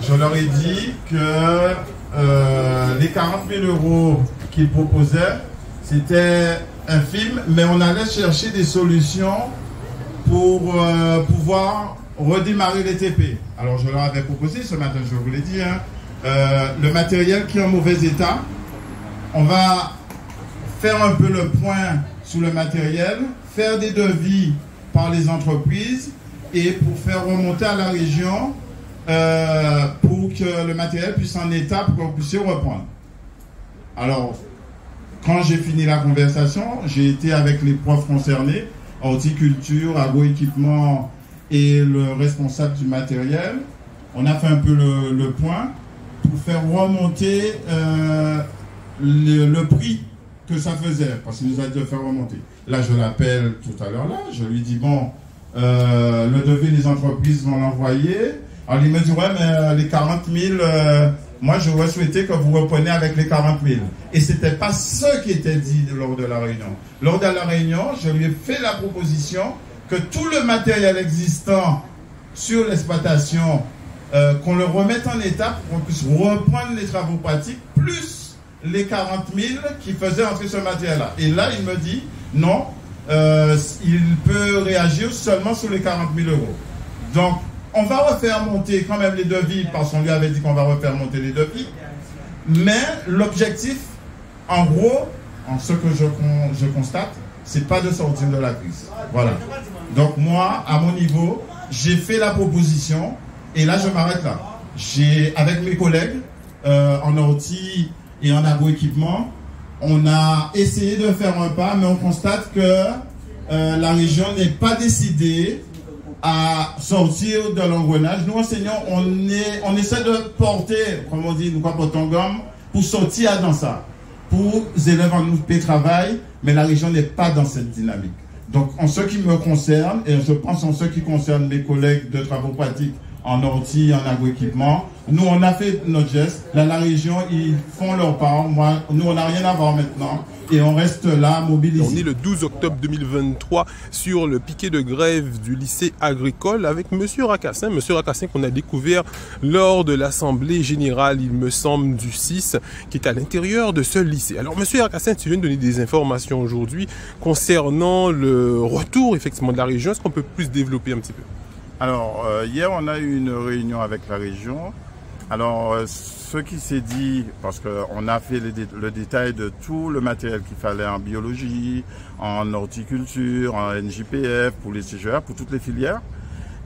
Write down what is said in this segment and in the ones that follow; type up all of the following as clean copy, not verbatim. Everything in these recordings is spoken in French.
je leur ai dit que les 40 000 € qu'ils proposaient, c'était infime, mais on allait chercher des solutions pour pouvoir redémarrer les TP. Alors je leur avais proposé ce matin, je vous l'ai dit, hein, le matériel qui est en mauvais état. On va faire un peu le point sur le matériel, faire des devis par les entreprises et pour faire remonter à la région pour que le matériel puisse en état pour qu'on puisse reprendre. Alors, quand j'ai fini la conversation, j'ai été avec les profs concernés, horticulture, agroéquipement et le responsable du matériel. On a fait un peu le point pour faire remonter le prix que ça faisait, parce qu'il nous a dit de faire remonter. Là, je l'appelle tout à l'heure, là, je lui dis, bon, le devis, les entreprises vont l'envoyer. Alors, il me dit, ouais, mais les 40 000, moi, j'aurais souhaité que vous repreniez avec les 40 000. Et ce n'était pas ce qui était dit lors de la réunion. Lors de la réunion, je lui ai fait la proposition que tout le matériel existant sur l'exploitation, qu'on le remette en état pour qu'on puisse reprendre les travaux pratiques, plus les 40 000 qui faisaient entrer ce matériel-là. Et là, il me dit, non, il peut réagir seulement sur les 40 000 €. Donc, on va refaire monter quand même les devis, parce qu'on lui avait dit qu'on va refaire monter les devis. Mais l'objectif, en gros, en ce que je constate, c'est pas de sortir de la crise. Voilà. Donc moi, à mon niveau, j'ai fait la proposition, et là, je m'arrête là. Avec mes collègues, en orti et en agroéquipement, on a essayé de faire un pas, mais on constate que la région n'est pas décidée à sortir de l'engrenage. Nous, enseignants, on essaie de porter, comme on dit, nous portons gomme, pour sortir dans ça. Pour les élèves en occupé travail, mais la région n'est pas dans cette dynamique. Donc, en ce qui me concerne, et je pense en ce qui concerne mes collègues de travaux pratiques en orti, en agroéquipement, nous, on a fait notre geste. Là, la région, ils font leur part. Moi, nous, on n'a rien à voir maintenant. Et on reste là, mobilisés. On est le 12 octobre 2023 sur le piquet de grève du lycée agricole avec M. Racassin. M. Racassin qu'on a découvert lors de l'Assemblée générale, il me semble, du 6, qui est à l'intérieur de ce lycée. Alors, M. Racassin, tu viens de donner des informations aujourd'hui concernant le retour, effectivement, de la région. Est-ce qu'on peut plus développer un petit peu? Alors, hier, on a eu une réunion avec la région. Alors, ce qui s'est dit, parce qu'on a fait le détail de tout le matériel qu'il fallait en biologie, en horticulture, en NJPF, pour les CGR, pour toutes les filières,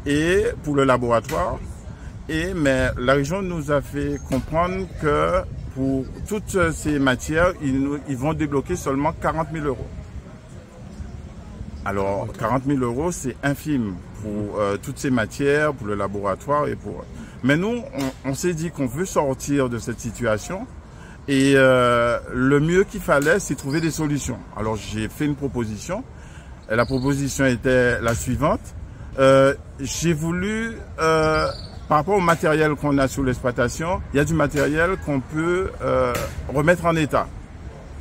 et pour le laboratoire. Mais la région nous a fait comprendre que pour toutes ces matières, ils vont débloquer seulement 40 000 €. Alors, 40 000 €, c'est infime pour toutes ces matières, pour le laboratoire et pour... Mais nous, on s'est dit qu'on veut sortir de cette situation et le mieux qu'il fallait, c'est trouver des solutions. Alors, j'ai fait une proposition. Et la proposition était la suivante. J'ai voulu, par rapport au matériel qu'on a sur l'exploitation, il y a du matériel qu'on peut remettre en état.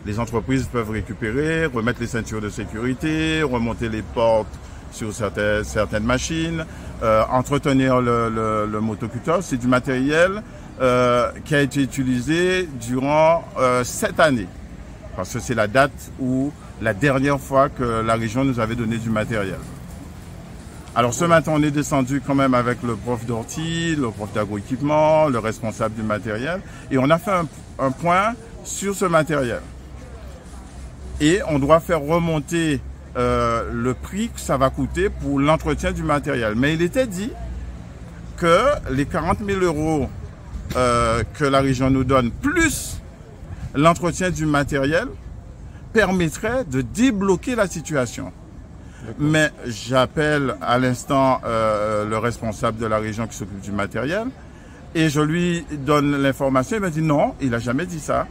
Les entreprises peuvent récupérer, remettre les ceintures de sécurité, remonter les portes sur certaines machines, entretenir le motoculteur. C'est du matériel qui a été utilisé durant 7 années. Parce que c'est la date où la dernière fois que la région nous avait donné du matériel. Alors ce matin, on est descendu quand même avec le prof d'orti, le prof d'agroéquipement, le responsable du matériel. Et on a fait un point sur ce matériel. Et on doit faire remonter le prix que ça va coûter pour l'entretien du matériel. Mais il était dit que les 40 000 € que la région nous donne, plus l'entretien du matériel, permettrait de débloquer la situation. Mais j'appelle à l'instant le responsable de la région qui s'occupe du matériel et je lui donne l'information. Il me dit non, il n'a jamais dit ça.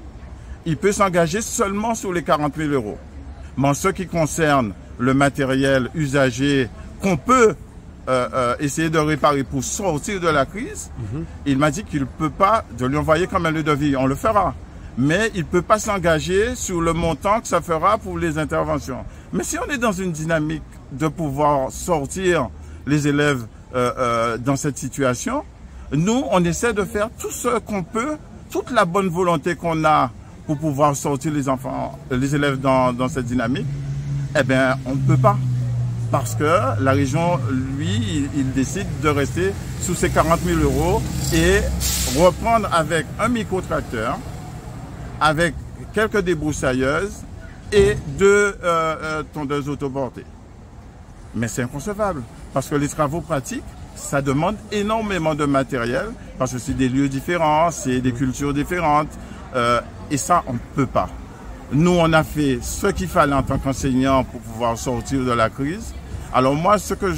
Il peut s'engager seulement sur les 40 000 €. Mais en ce qui concerne le matériel usagé qu'on peut essayer de réparer pour sortir de la crise, il m'a dit qu'il ne peut pas, de lui envoyer quand même le devis, on le fera. Mais il ne peut pas s'engager sur le montant que ça fera pour les interventions. Mais si on est dans une dynamique de pouvoir sortir les élèves dans cette situation, Nous, on essaie de faire tout ce qu'on peut, toute la bonne volonté qu'on a pour pouvoir sortir les enfants, les élèves dans cette dynamique. Eh bien, on ne peut pas. Parce que la région, lui, il décide de rester sous ses 40 000 € et reprendre avec un micro-tracteur, avec quelques débroussailleuses et 2 tondeuses autoportées. Mais c'est inconcevable, parce que les travaux pratiques, ça demande énormément de matériel, parce que c'est des lieux différents, c'est des cultures différentes, et ça, on ne peut pas. Nous, on a fait ce qu'il fallait en tant qu'enseignant pour pouvoir sortir de la crise. Alors moi, ce que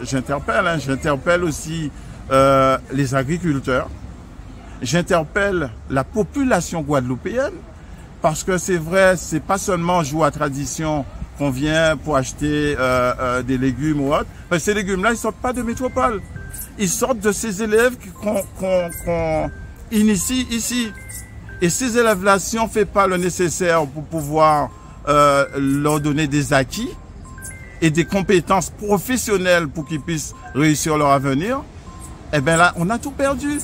j'interpelle, j'interpelle aussi les agriculteurs, j'interpelle la population guadeloupéenne, parce que c'est vrai, c'est pas seulement jouer à tradition qu'on vient pour acheter des légumes ou autre. Parce que ces légumes-là, ils sortent pas de métropole. Ils sortent de ces élèves qu'on initie ici. Et ces élèves-là, si on ne fait pas le nécessaire pour pouvoir leur donner des acquis et des compétences professionnelles pour qu'ils puissent réussir leur avenir, eh bien là, on a tout perdu.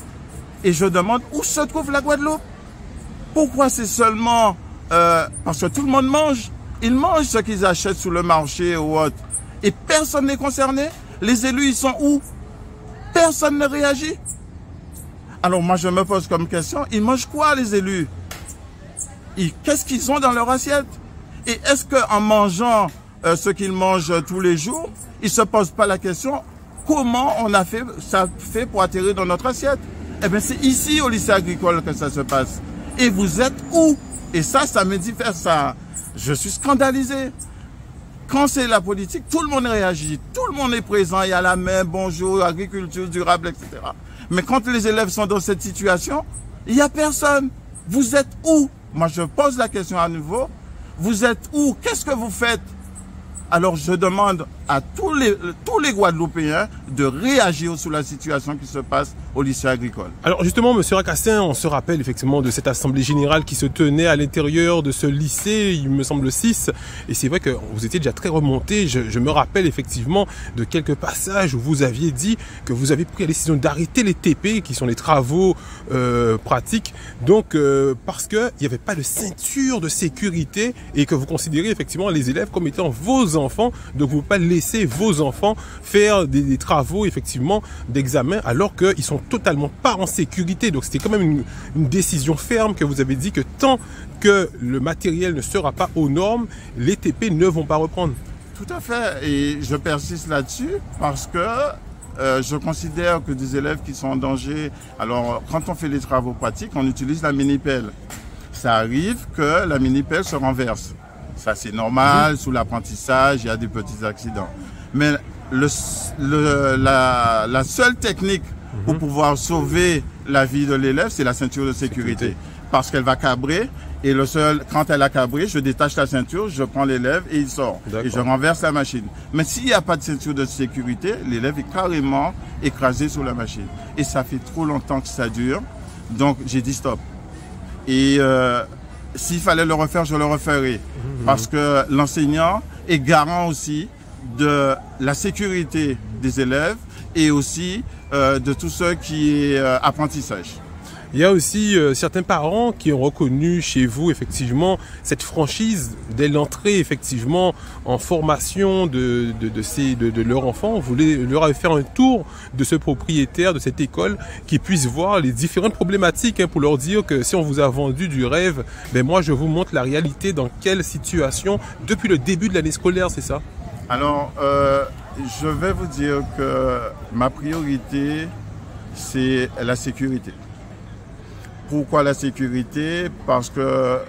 Et je demande où se trouve la Guadeloupe. Pourquoi c'est seulement... parce que tout le monde mange. Ils mangent ce qu'ils achètent sur le marché ou autre. Et personne n'est concerné. Les élus, ils sont où? Personne ne réagit. Alors moi, je me pose comme question, ils mangent quoi les élus? Qu'est-ce qu'ils ont dans leur assiette? Et est-ce qu'en mangeant ce qu'ils mangent tous les jours, ils ne se posent pas la question comment ça fait pour atterrir dans notre assiette? Eh bien, c'est ici au lycée agricole que ça se passe. Et vous êtes où? Et ça me dit faire ça. Je suis scandalisé. Quand c'est la politique, tout le monde réagit, tout le monde est présent, il y a la main, bonjour, agriculture durable, etc. Mais quand les élèves sont dans cette situation, il n'y a personne. Vous êtes où? Moi, je pose la question à nouveau. Vous êtes où? Qu'est-ce que vous faites? Alors, je demande à tous les Guadeloupéens de réagir sur la situation qui se passe au lycée agricole. Alors justement, Monsieur Rakassin, on se rappelle effectivement de cette assemblée générale qui se tenait à l'intérieur de ce lycée, il me semble 6, et c'est vrai que vous étiez déjà très remonté. Je me rappelle effectivement de quelques passages où vous aviez dit que vous avez pris la décision d'arrêter les TP, qui sont les travaux pratiques, donc parce qu'il n'y avait pas de ceinture de sécurité et que vous considérez effectivement les élèves comme étant vos enfants, donc vous ne pouvez pas laisser vos enfants faire des travaux effectivement d'examen alors qu'ils sont totalement pas en sécurité. Donc c'était quand même une décision ferme que vous avez dit que tant que le matériel ne sera pas aux normes, les TP ne vont pas reprendre. Tout à fait, et je persiste là-dessus parce que je considère que des élèves qui sont en danger, alors quand on fait les travaux pratiques, on utilise la mini-pelle. Ça arrive que la mini-pelle se renverse. Ça c'est normal, sous l'apprentissage, il y a des petits accidents. Mais la seule technique pour pouvoir sauver la vie de l'élève, c'est la ceinture de sécurité. Parce qu'elle va cabrer, et quand elle a cabré, je détache la ceinture, je prends l'élève et il sort. Et je renverse la machine. Mais s'il n'y a pas de ceinture de sécurité, l'élève est carrément écrasé sur la machine. Et ça fait trop longtemps que ça dure. Donc j'ai dit stop. Et s'il fallait le refaire, je le referai. Parce que l'enseignant est garant aussi de la sécurité des élèves et aussi de tout ce qui est apprentissage. Il y a aussi certains parents qui ont reconnu chez vous effectivement cette franchise dès l'entrée effectivement en formation de leur enfant. Vous leur avez fait un tour de ce propriétaire de cette école qui puisse voir les différentes problématiques pour leur dire que si on vous a vendu du rêve, ben moi je vous montre la réalité dans quelle situation depuis le début de l'année scolaire, c'est ça? Alors je vais vous dire que ma priorité c'est la sécurité. Pourquoi la sécurité? Parce que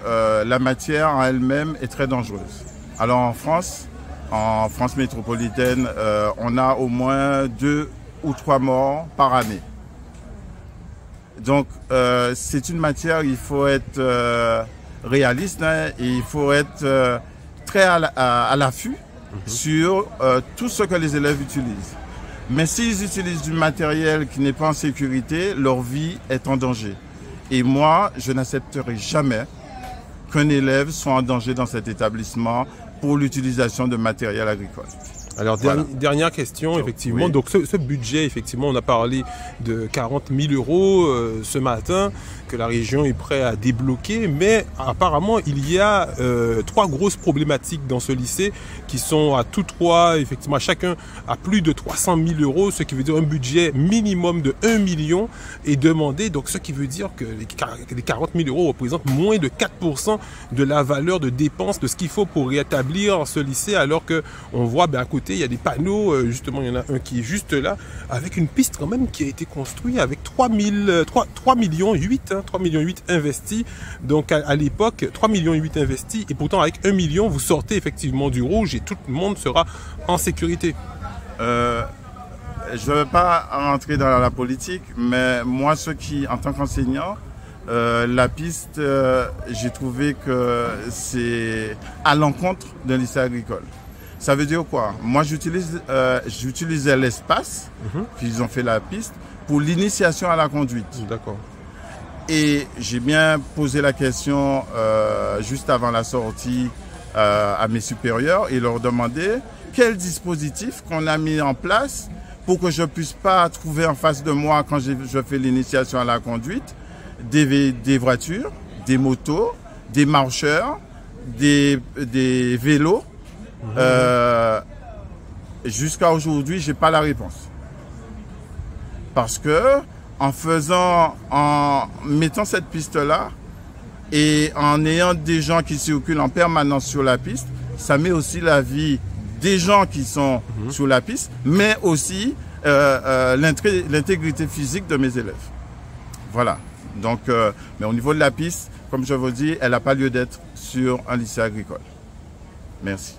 la matière en elle-même est très dangereuse. Alors en France métropolitaine, on a au moins 2 ou 3 morts par année. Donc c'est une matière, il faut être réaliste et il faut être très à l'affût sur tout ce que les élèves utilisent. Mais s'ils utilisent du matériel qui n'est pas en sécurité, leur vie est en danger. Et moi, je n'accepterai jamais qu'un élève soit en danger dans cet établissement pour l'utilisation de matériel agricole. Alors, Voilà. dernière question, effectivement. Oui. Donc, ce budget, effectivement, on a parlé de 40 000 euros ce matin que la région est prête à débloquer. Mais apparemment, il y a 3 grosses problématiques dans ce lycée qui sont à tous 3, effectivement, chacun à plus de 300 000 euros, ce qui veut dire un budget minimum de 1 million est demandé. Donc, ce qui veut dire que les 40 000 euros représentent moins de 4% de la valeur de dépense de ce qu'il faut pour rétablir ce lycée, alors que on voit à côté il y a des panneaux, justement il y en a un qui est juste là, avec une piste quand même qui a été construite avec 3 millions 8 investis. Donc à l'époque 3 millions 8 investis, et pourtant avec 1 million vous sortez effectivement du rouge et tout le monde sera en sécurité. Je ne vais pas rentrer dans la politique, mais moi, en tant qu'enseignant, la piste, j'ai trouvé que c'est à l'encontre d'un lycée agricole. Ça veut dire quoi? Moi, j'utilisais l'espace qu'ils ont fait la piste pour l'initiation à la conduite. D'accord. Et j'ai bien posé la question juste avant la sortie à mes supérieurs et leur demandé quel dispositif qu'on a mis en place pour que je puisse pas trouver en face de moi, quand je fais l'initiation à la conduite, des voitures, des motos, des marcheurs, des vélos. Jusqu'à aujourd'hui, j'ai pas la réponse. Parce que en mettant cette piste-là et en ayant des gens qui circulent en permanence sur la piste, ça met aussi la vie des gens qui sont sur la piste, mais aussi l'intégrité physique de mes élèves. Voilà. Donc, mais au niveau de la piste, comme je vous dis, elle n'a pas lieu d'être sur un lycée agricole. Merci.